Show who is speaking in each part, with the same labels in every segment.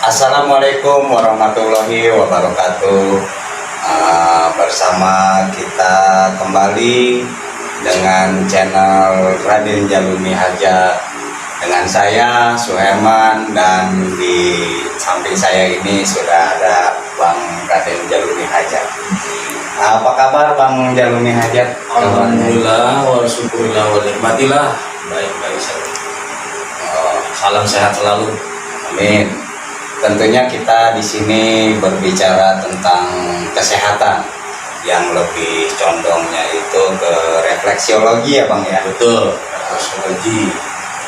Speaker 1: Assalamualaikum warahmatullahi wabarakatuh. Bersama kita kembali dengan channel Raden Jaluni Hajat dengan saya Suherman, dan di samping saya ini sudah ada Bang Raden Jaluni Hajat. Apa kabar Bang Jaluni Hajat?
Speaker 2: Alhamdulillah wa syukurillah wa nikmatillah, baik-baik saja. Salam sehat selalu.
Speaker 1: Amin. Tentunya kita di sini berbicara tentang kesehatan yang lebih condongnya itu ke refleksiologi ya Bang ya.
Speaker 2: Betul, refleksiologi.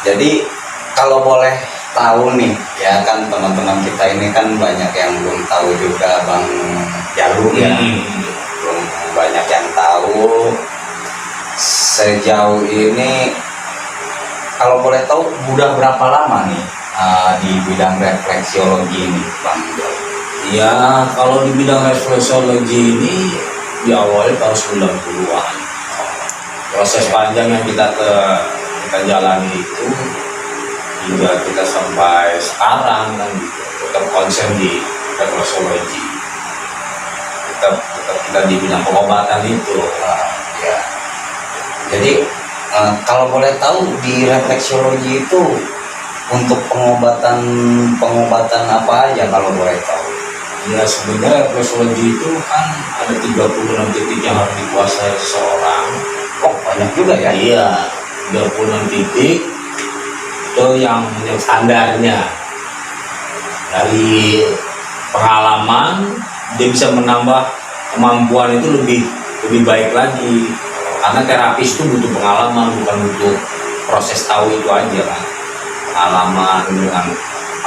Speaker 1: Jadi kalau boleh tahu nih ya, kan teman-teman kita ini kan banyak yang belum tahu juga Bang Jalu ya. Belum banyak yang tahu. Sejauh ini kalau boleh tahu udah berapa lama nih di bidang refleksiologi ini Bang Jalu?
Speaker 2: Ya, kalau di bidang refleksiologi ini diawali tahun 90-an. Proses panjang yang kita jalani itu hingga kita sampai sekarang kan gitu, tetap konsen di refleksiologi. Tetap kita di bidang pengobatan itu.
Speaker 1: Ya. Jadi kalau boleh tahu di refleksiologi itu untuk pengobatan apa aja kalau boleh tahu?
Speaker 2: Ya, sebenarnya refleksiologi itu kan ada 36 titik yang harus dikuasai seseorang.
Speaker 1: Oh, banyak juga ya?
Speaker 2: Iya, 36 titik itu yang standarnya. Dari pengalaman dia bisa menambah kemampuan itu lebih baik lagi. Karena terapis itu butuh pengalaman, bukan butuh proses tahu itu aja kan. Pengalaman dengan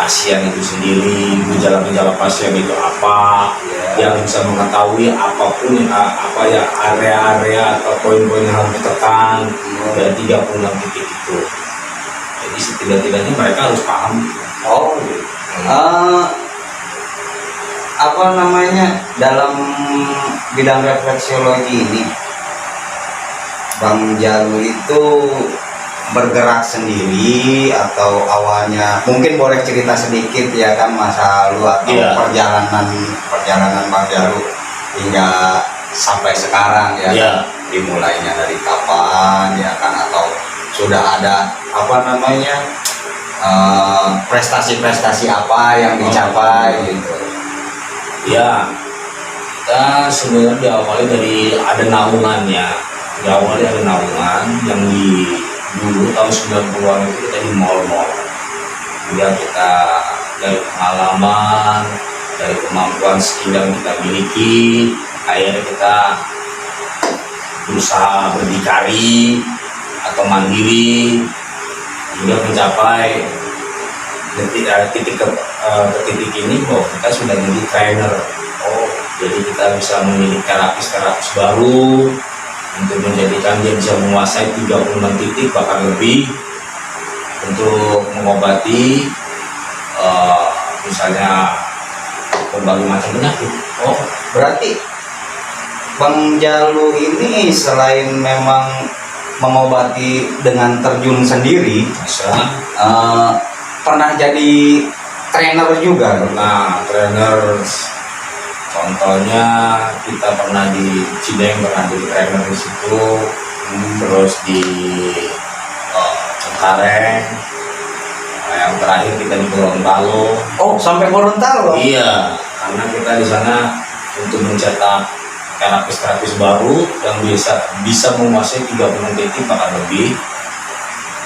Speaker 2: pasien itu sendiri, gejala-gejala pasien itu apa, yang bisa mengetahui apapun apa ya area-area atau poin-poin yang harus ditekan dari 36 titik itu. Jadi setidak-tidaknya mereka harus paham.
Speaker 1: Oh, apa namanya, dalam bidang refleksiologi ini Bang Jalu itu bergerak sendiri atau awalnya mungkin boleh cerita sedikit ya kan masa lalu atau perjalanan Bang Jalu hingga sampai sekarang ya. Dimulainya dari kapan ya kan, atau sudah ada apa namanya prestasi-prestasi apa yang dicapai gitu.
Speaker 2: Ya, kita sebenarnya diawali dari ada naungannya. Diawali ada naungan yang dulu tahun 90-an itu kita di mall-mall. Kemudian kita dari pengalaman, dari kemampuan skill yang kita miliki, akhirnya kita berusaha berdikari atau mandiri hingga mencapai titik ini bahwa kita sudah jadi trainer. Oh, jadi kita bisa memiliki terapis baru untuk menjadikan dia bisa menguasai 36 titik bahkan lebih untuk mengobati misalnya berbagai macam penyakit.
Speaker 1: Oh, berarti Bang Jalu ini selain memang mengobati dengan terjun sendiri, pernah jadi trainer juga.
Speaker 2: Nah, trainer contohnya kita pernah di Cideng, pernah jadi trainer di situ, terus di Cengkareng, yang terakhir kita di Gorontalo.
Speaker 1: Oh, sampai Gorontalo?
Speaker 2: Iya, karena kita di sana untuk mencetak terapis baru yang bisa menguasai 30 titik bahkan lebih,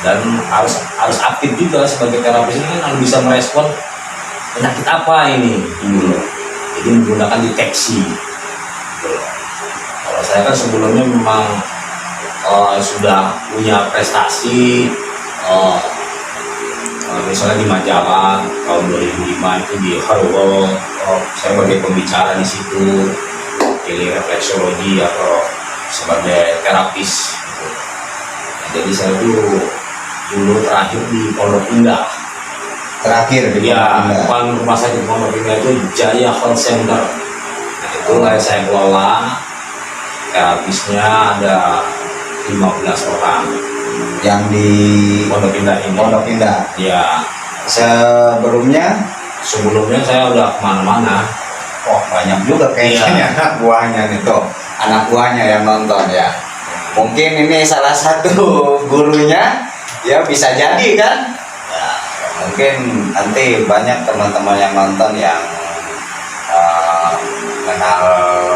Speaker 2: dan harus aktif juga sebagai terapis ini kan, harus bisa merespon penyakit apa ini dulu. Jadi menggunakan deteksi. Kalau saya kan sebelumnya memang sudah punya prestasi, misalnya di majalah tahun 2005 itu di Harvard, saya sebagai pembicara di situ, pilih refleksiologi atau sebagai terapis. Nah, jadi saya dulu terakhir di Pondok Indah.
Speaker 1: Terakhir di
Speaker 2: depan rumah sakit Pondok Indah itu Jaya Health Center. Nah, itu saya kelola. Terapisnya ada 15 orang
Speaker 1: yang di
Speaker 2: Pondok Indah ini.
Speaker 1: Pondok Indah.
Speaker 2: Ya.
Speaker 1: Sebelumnya
Speaker 2: sebelumnya saya udah kemana-mana.
Speaker 1: Oh, banyak juga kayaknya anak buahnya nih tuh. Anak buahnya yang nonton ya. Mungkin ini salah satu gurunya ya, bisa jadi kan. Ya, mungkin nanti banyak teman-teman yang nonton yang kenal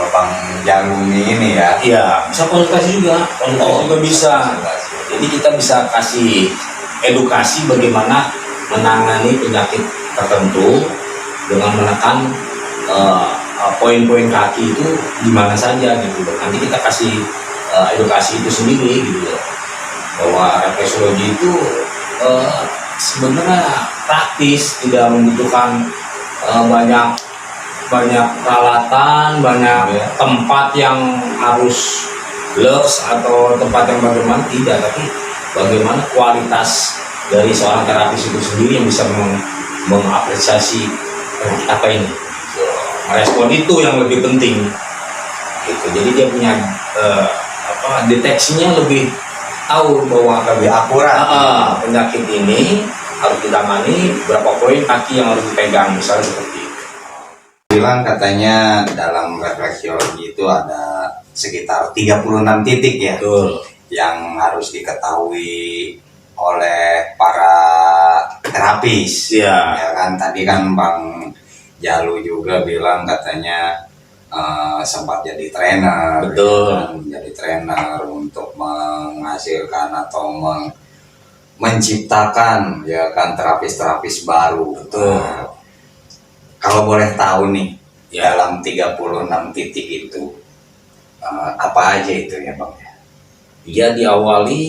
Speaker 1: Bang Jalumi ini ya.
Speaker 2: Iya, bisa konsultasi juga. Konsultasi juga bisa. Jadi kita bisa kasih edukasi bagaimana menangani penyakit tertentu dengan menekan poin-poin kaki itu di mana saja gitu. Nanti kita kasih edukasi itu sendiri gitu loh. Bahwa refleksologi itu sebenarnya praktis, tidak membutuhkan banyak peralatan, banyak tempat yang harus lux atau tempat yang bagaimana, tidak, tapi bagaimana kualitas dari seorang terapis itu sendiri yang bisa mengapresiasi apa ini, merespon itu yang lebih penting gitu. Jadi dia punya deteksinya lebih tahu bahwa
Speaker 1: Lebih akurat.
Speaker 2: penyakit ini harus ditangani, berapa poin kaki yang harus dipegang, misalnya seperti itu.
Speaker 1: Bilang katanya dalam refleksiologi itu ada sekitar 36 titik ya.
Speaker 2: Betul.
Speaker 1: Yang harus diketahui oleh para terapis.
Speaker 2: Iya.
Speaker 1: Ya kan, tadi kan Bang Jalu juga bilang katanya sempat jadi trainer.
Speaker 2: Betul.
Speaker 1: Ya kan? Jadi trainer untuk menghasilkan atau menciptakan ya kan terapis-terapis baru.
Speaker 2: Betul.
Speaker 1: Kalau boleh tahu nih,
Speaker 2: Ya.
Speaker 1: dalam 36 titik itu apa aja itu ya Bang?
Speaker 2: Ya, diawali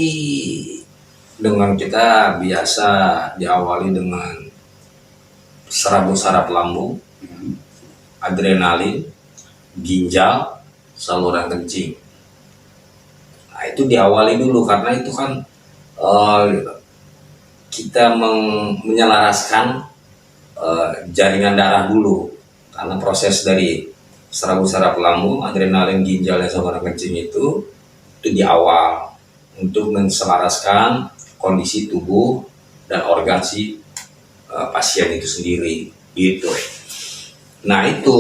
Speaker 2: dengan kita biasa diawali dengan saraf lambung, adrenalin, ginjal, saluran kencing. Nah, itu diawali dulu karena itu kan kita menyelaraskan jaringan darah dulu, karena proses dari saraf lambung, adrenalin, ginjal, dan saluran kencing itu di awal untuk menselaraskan kondisi tubuh dan organ si pasien itu sendiri gitu. Nah itu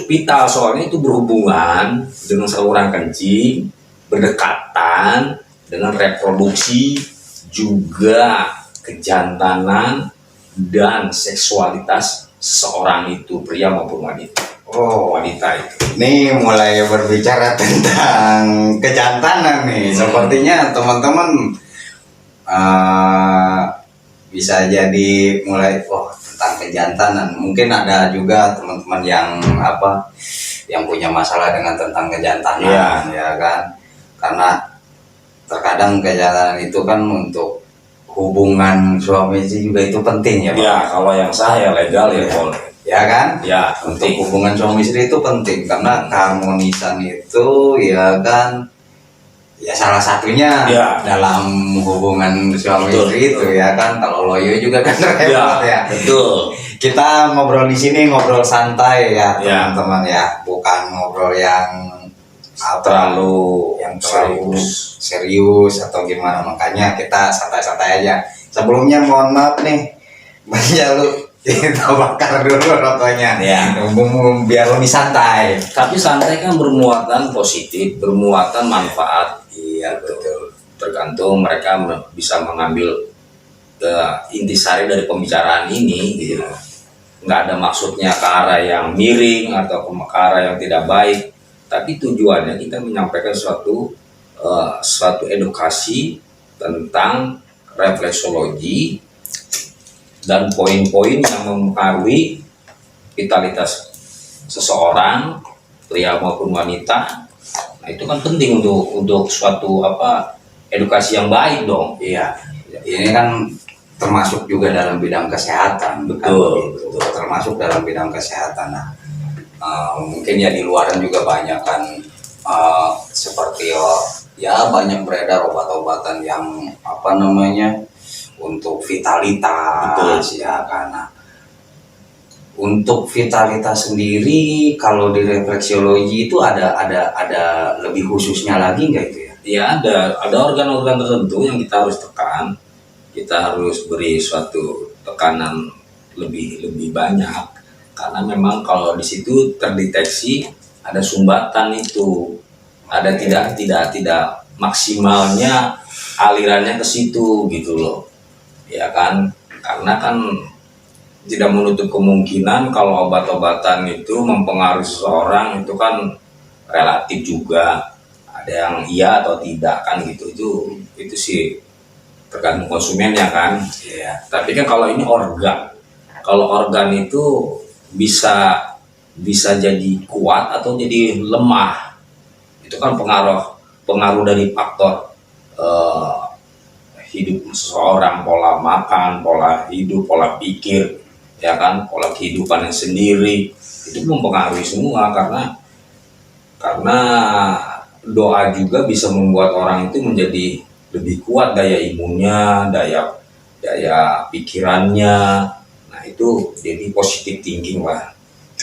Speaker 2: vital, soalnya itu berhubungan dengan saluran kencing, berdekatan dengan reproduksi, juga kejantanan dan seksualitas seseorang itu, pria maupun wanita.
Speaker 1: Oh,
Speaker 2: Wanita itu.
Speaker 1: ini mulai berbicara tentang kejantanan nih. Sepertinya teman-teman bisa jadi mulai tentang kejantanan. Mungkin ada juga teman-teman yang yang punya masalah dengan tentang kejantanan, ya kan? Karena terkadang kejantanan itu kan untuk hubungan suami istri juga itu penting ya, Pak.
Speaker 2: Ya, kalau yang sah ya legal ya boleh.
Speaker 1: Ya kan?
Speaker 2: Ya,
Speaker 1: Untuk
Speaker 2: penting.
Speaker 1: hubungan suami istri itu penting karena keharmonisan itu ya kan, ya salah satunya
Speaker 2: Ya.
Speaker 1: dalam hubungan suami
Speaker 2: Betul,
Speaker 1: istri itu
Speaker 2: betul.
Speaker 1: ya kan. Kalau loyo juga kan repot ya.
Speaker 2: Betul.
Speaker 1: Kita ngobrol di sini ngobrol santai ya
Speaker 2: Ya.
Speaker 1: teman-teman ya, bukan ngobrol yang
Speaker 2: Terlalu
Speaker 1: serius atau gimana. Makanya kita santai-santai aja. Sebelumnya mohon maaf nih, Bang Jalu, kita bakar dulu rokoknya
Speaker 2: Ya.
Speaker 1: biar lebih santai.
Speaker 2: Tapi santai kan bermuatan positif, bermuatan manfaat.
Speaker 1: Iya betul.
Speaker 2: Tergantung mereka bisa mengambil intisari dari pembicaraan ini gitu. Nggak ada maksudnya ke arah yang miring atau ke arah yang tidak baik, tapi tujuannya kita menyampaikan suatu edukasi tentang refleksologi dan poin-poin yang mempengaruhi vitalitas seseorang, pria maupun wanita. Nah itu kan penting untuk suatu edukasi yang baik dong.
Speaker 1: Iya. Ini kan termasuk juga dalam bidang kesehatan.
Speaker 2: Betul,
Speaker 1: betul. Termasuk dalam bidang kesehatan. Nah, mungkin ya di luaran juga banyak kan seperti ya banyak beredar obat-obatan yang untuk vitalitas.
Speaker 2: Betul.
Speaker 1: Ya karena untuk vitalitas sendiri kalau di refleksiologi itu ada lebih khususnya lagi nggak itu ya?
Speaker 2: Ya ada organ-organ tertentu yang kita harus tekan, kita harus beri suatu tekanan lebih banyak, karena memang kalau di situ terdeteksi ada sumbatan itu, ada tidak maksimalnya alirannya ke situ gitu loh, ya kan? Karena kan tidak menutup kemungkinan kalau obat-obatan itu mempengaruhi seseorang, itu kan relatif juga, ada yang iya atau tidak kan gitu, itu sih tergantung konsumennya kan. Ya, tapi kan kalau ini organ, kalau organ itu bisa bisa jadi kuat atau jadi lemah, itu kan pengaruh dari faktor eh, hidup seseorang, pola makan, pola hidup, pola pikir, ya kan, pola kehidupannya sendiri, itu mempengaruhi semua. Karena doa juga bisa membuat orang itu menjadi lebih kuat daya imunnya, daya pikirannya. Nah itu jadi positive thinking lah.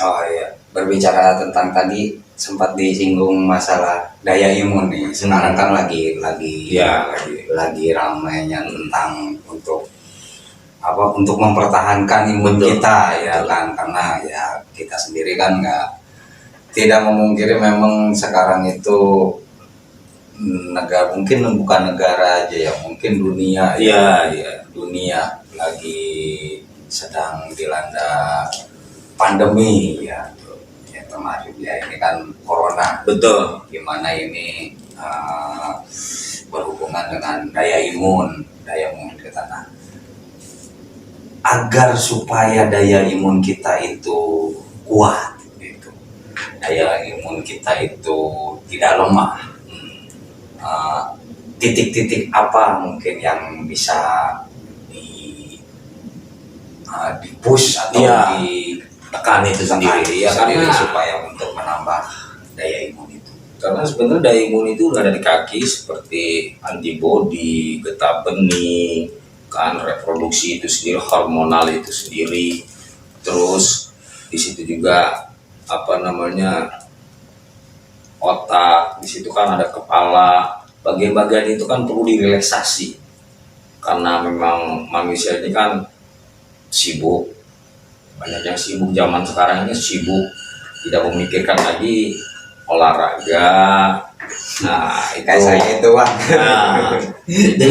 Speaker 1: Oh iya, berbicara tentang tadi sempat disinggung masalah daya imun nih. Sekarang kan lagi
Speaker 2: Ya,
Speaker 1: lagi ramainya tentang untuk mempertahankan imun
Speaker 2: Betul.
Speaker 1: kita ya kan, karena ya kita sendiri kan tidak memungkiri memang sekarang itu negara, mungkin bukan negara aja ya, mungkin dunia
Speaker 2: ya,
Speaker 1: dunia lagi sedang dilanda pandemi ya, termasuk ya ini kan corona.
Speaker 2: betul.
Speaker 1: Gimana ini berhubungan dengan daya imun kita. Nah, agar supaya daya imun kita itu kuat gitu, daya imun kita itu tidak lemah, titik-titik apa mungkin yang bisa di push atau
Speaker 2: Iya,
Speaker 1: ditekan
Speaker 2: itu sendiri, ya,
Speaker 1: sendiri
Speaker 2: karena
Speaker 1: supaya untuk menambah daya imun itu.
Speaker 2: karena sebenarnya daya imun itu udah ada di kaki, seperti antibodi, getah bening, kan, reproduksi itu sendiri, hormonal itu sendiri. Terus di situ juga apa namanya, otak, di situ kan ada kepala, bagian-bagian itu kan perlu direlaksasi, karena memang manusia ini kan sibuk, banyak yang sibuk, zaman sekarang ini sibuk, tidak memikirkan lagi olahraga. Nah itu
Speaker 1: Kayak saya itu bang,
Speaker 2: nah,
Speaker 1: itu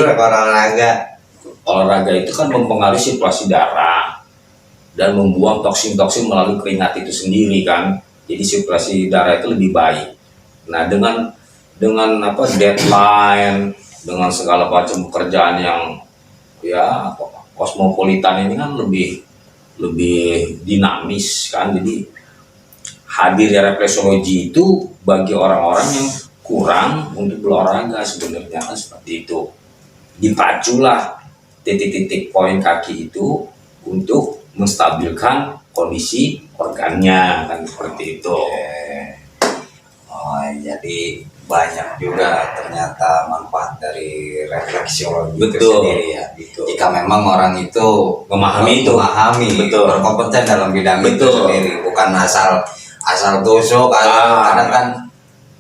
Speaker 2: olahraga itu kan mempengaruhi sirkulasi darah dan membuang toksin-toksin melalui keringat itu sendiri kan, jadi sirkulasi darah itu lebih baik. Nah dengan apa, deadline, dengan segala macam pekerjaan yang ya kosmopolitan ini kan lebih dinamis kan, jadi hadirnya refleksologi itu bagi orang-orang yang kurang untuk berolahraga sebenarnya kan, seperti itu. Dipaculah titik-titik poin kaki itu untuk menstabilkan kondisi organnya kan, seperti itu.
Speaker 1: Oh, jadi banyak juga ternyata manfaat dari refleksiologi itu
Speaker 2: Betul,
Speaker 1: sendiri ya.
Speaker 2: betul.
Speaker 1: Jika memang orang itu
Speaker 2: Memahami itu. Betul.
Speaker 1: berkompeten dalam bidang itu
Speaker 2: Betul.
Speaker 1: sendiri, bukan asal tusuk. Kadang kan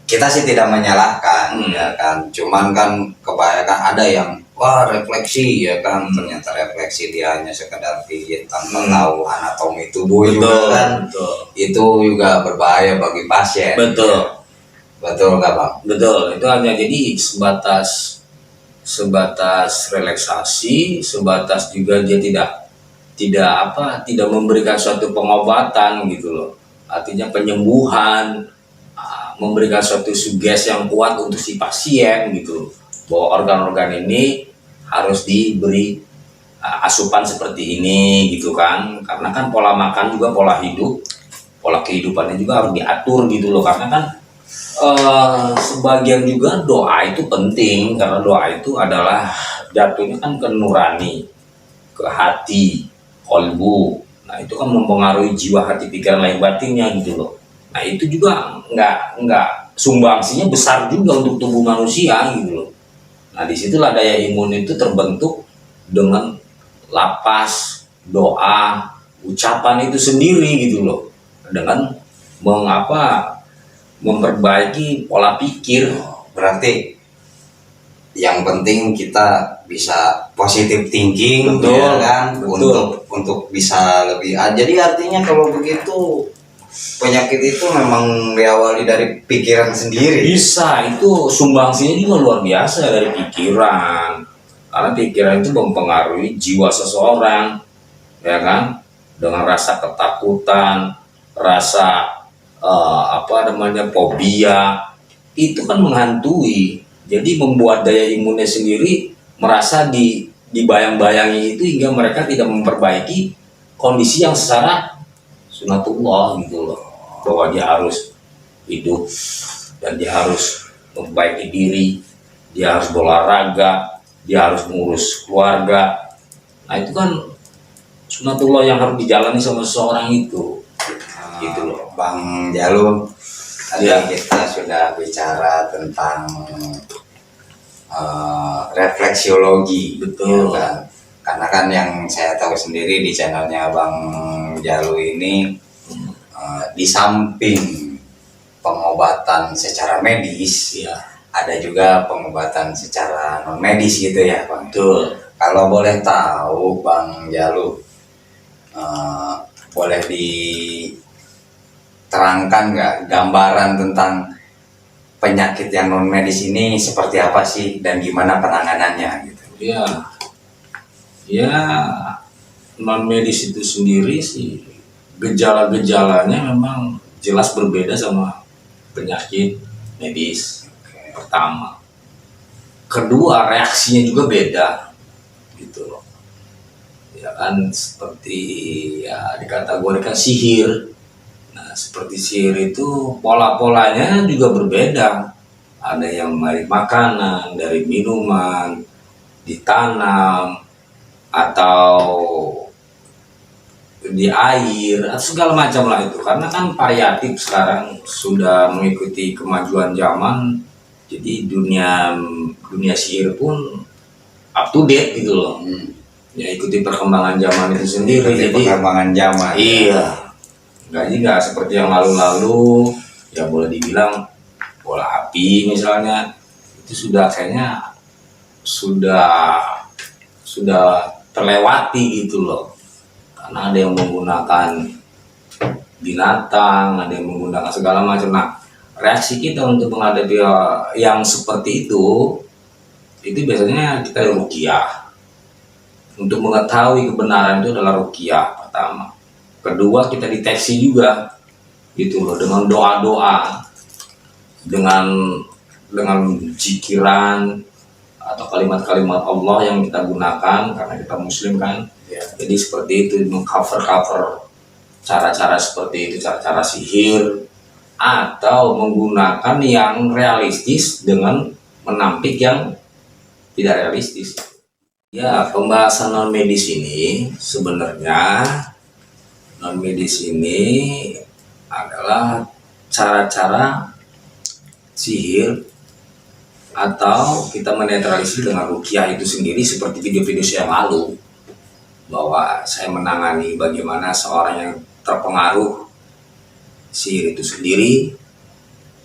Speaker 1: kita sih tidak menyalahkan ya kan, cuman kan kebanyakan ada yang wah refleksi ya kan, ternyata refleksi dia hanya sekedar pijit tanpa tahu anatomi tubuh juga kan.
Speaker 2: Betul.
Speaker 1: Itu juga berbahaya bagi pasien.
Speaker 2: Betul.
Speaker 1: Betul nggak bang?
Speaker 2: Betul, itu hanya jadi sebatas relaksasi, sebatas juga dia tidak memberikan suatu pengobatan gitu loh. Artinya penyembuhan, memberikan suatu sugesti yang kuat untuk si pasien gitu, bahwa organ-organ ini harus diberi asupan seperti ini gitu kan. Karena kan pola makan juga pola hidup, pola kehidupannya juga harus diatur gitu loh. Karena kan sebagian juga doa itu penting, karena doa itu adalah jatuhnya kan ke nurani, ke hati, kolbu. Nah itu kan mempengaruhi jiwa, hati, pikiran, lahir batinnya gitu loh. Nah itu juga nggak sumbangsinya besar juga untuk tubuh manusia gitu loh. Nah disitulah daya imun itu terbentuk dengan lapas, doa, ucapan itu sendiri gitu loh, dengan memperbaiki pola pikir.
Speaker 1: Berarti yang penting kita bisa positive thinking,
Speaker 2: Betul,
Speaker 1: ya kan,
Speaker 2: betul.
Speaker 1: untuk bisa lebih. Jadi artinya kalau begitu penyakit itu memang diawali dari pikiran sendiri.
Speaker 2: Bisa, itu sumbangsinya juga luar biasa dari pikiran. Karena pikiran itu mempengaruhi jiwa seseorang, ya kan? Dengan rasa ketakutan, rasa fobia, itu kan menghantui. Jadi membuat daya imunnya sendiri merasa dibayang-bayangi itu hingga mereka tidak memperbaiki kondisi yang secara sunatullah gitu loh, bahwa dia harus hidup dan dia harus memperbaiki diri, dia harus berolahraga, dia harus mengurus keluarga. Nah itu kan sunatullah yang harus dijalani sama seseorang itu, gitu loh.
Speaker 1: Bang Jalu, tadi
Speaker 2: Ya.
Speaker 1: kita sudah bicara tentang refleksiologi,
Speaker 2: Betul.
Speaker 1: ya kan? Karena kan yang saya tahu sendiri di channelnya Bang Jalu ini, di samping pengobatan secara medis,
Speaker 2: Iya,
Speaker 1: ada juga pengobatan secara non medis gitu ya, Bang.
Speaker 2: betul.
Speaker 1: Kalau boleh tahu, Bang Jalu, boleh diterangkan nggak gambaran tentang penyakit yang non medis ini seperti apa sih dan gimana penanganannya gitu?
Speaker 2: Ya, ya non medis itu sendiri sih gejala-gejalanya memang jelas berbeda sama penyakit medis. Pertama, kedua reaksinya juga beda, gitu loh. Ya kan seperti ya dikategorikan sihir. Nah, seperti sihir itu pola-polanya juga berbeda. Ada yang dari makanan, dari minuman, ditanam, atau di air, atau segala macam lah itu. Karena kan variatif sekarang sudah mengikuti kemajuan zaman. Jadi dunia sihir pun up to date gitu loh. Ya ikuti perkembangan zaman itu sendiri.
Speaker 1: Seperti
Speaker 2: Jadi
Speaker 1: perkembangan zaman.
Speaker 2: iya. Nggak seperti yang lalu-lalu, ya boleh dibilang bola api misalnya, itu sudah kayaknya sudah terlewati gitu loh. Karena ada yang menggunakan binatang, ada yang menggunakan segala macam. Nah, reaksi kita untuk menghadapi yang seperti itu biasanya kita ruqyah. Untuk mengetahui kebenaran itu adalah ruqyah pertama. Kedua, kita deteksi juga gitu loh, dengan doa-doa, dengan zikiran atau kalimat-kalimat Allah yang kita gunakan karena kita muslim kan.
Speaker 1: Ya.
Speaker 2: Jadi seperti itu, mengcover cara-cara seperti itu, cara-cara sihir, atau menggunakan yang realistis dengan menampik yang tidak realistis. Ya, pembahasan non medis ini sebenarnya adalah cara-cara sihir atau kita menetralisir dengan ruqyah itu sendiri, seperti video-video saya yang lalu, bahwa saya menangani bagaimana seorang yang terpengaruh sihir itu sendiri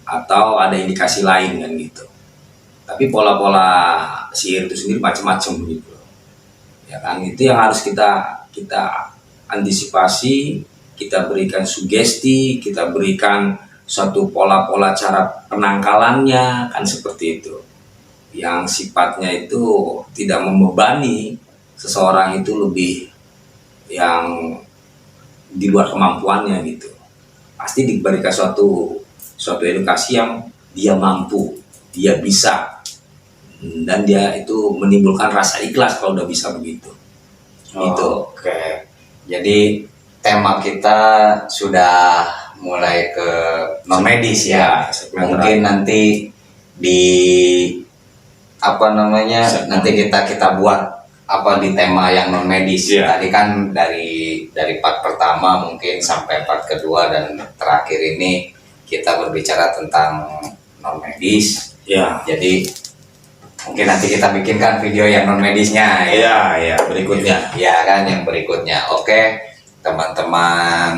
Speaker 2: atau ada indikasi lain kan gitu. Tapi pola-pola sihir itu sendiri macam-macam gitu. Ya kan, itu yang harus kita antisipasi, kita berikan sugesti, kita berikan suatu pola-pola cara penangkalannya, kan seperti itu. Yang sifatnya itu tidak membebani seseorang itu lebih yang di luar kemampuannya gitu. Pasti diberikan suatu edukasi yang dia mampu, dia bisa, dan dia itu menimbulkan rasa ikhlas kalau udah bisa begitu. Gitu.
Speaker 1: Oke. Jadi tema kita sudah mulai ke non medis ya. Mungkin nanti di nanti kita buat di tema yang non medis.
Speaker 2: Yeah.
Speaker 1: Tadi kan dari part pertama mungkin sampai part kedua dan terakhir ini kita berbicara tentang non medis.
Speaker 2: Ya.
Speaker 1: Jadi mungkin nanti kita bikinkan video yang non medisnya
Speaker 2: Iya, berikutnya.
Speaker 1: ya kan, yang berikutnya. Oke, teman-teman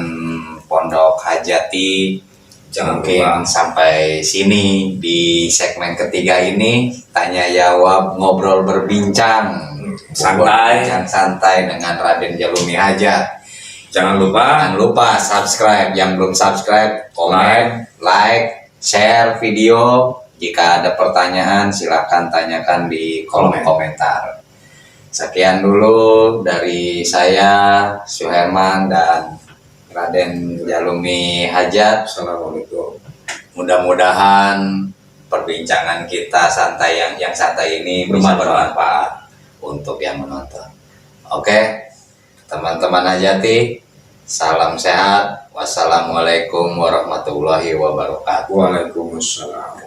Speaker 1: Pondok Hajati
Speaker 2: Jangan
Speaker 3: Mungkin sampai sini di segmen ketiga ini, tanya jawab ngobrol berbincang
Speaker 2: Santai.
Speaker 3: Berbincang santai dengan Raden Jalumi Hajat.
Speaker 2: Jangan lupa
Speaker 3: Jangan lupa subscribe, yang belum subscribe, komen, like, share video. Jika ada pertanyaan silahkan tanyakan di kolom komentar. Sekian dulu dari saya, Suherman dan Raden Jalumi Hajat.
Speaker 2: Assalamualaikum.
Speaker 3: Mudah-mudahan perbincangan kita santai yang santai ini bisa bermanfaat untuk yang menonton. Oke, teman-teman Hajati, salam sehat. Wassalamualaikum warahmatullahi wabarakatuh.
Speaker 2: Waalaikumsalam.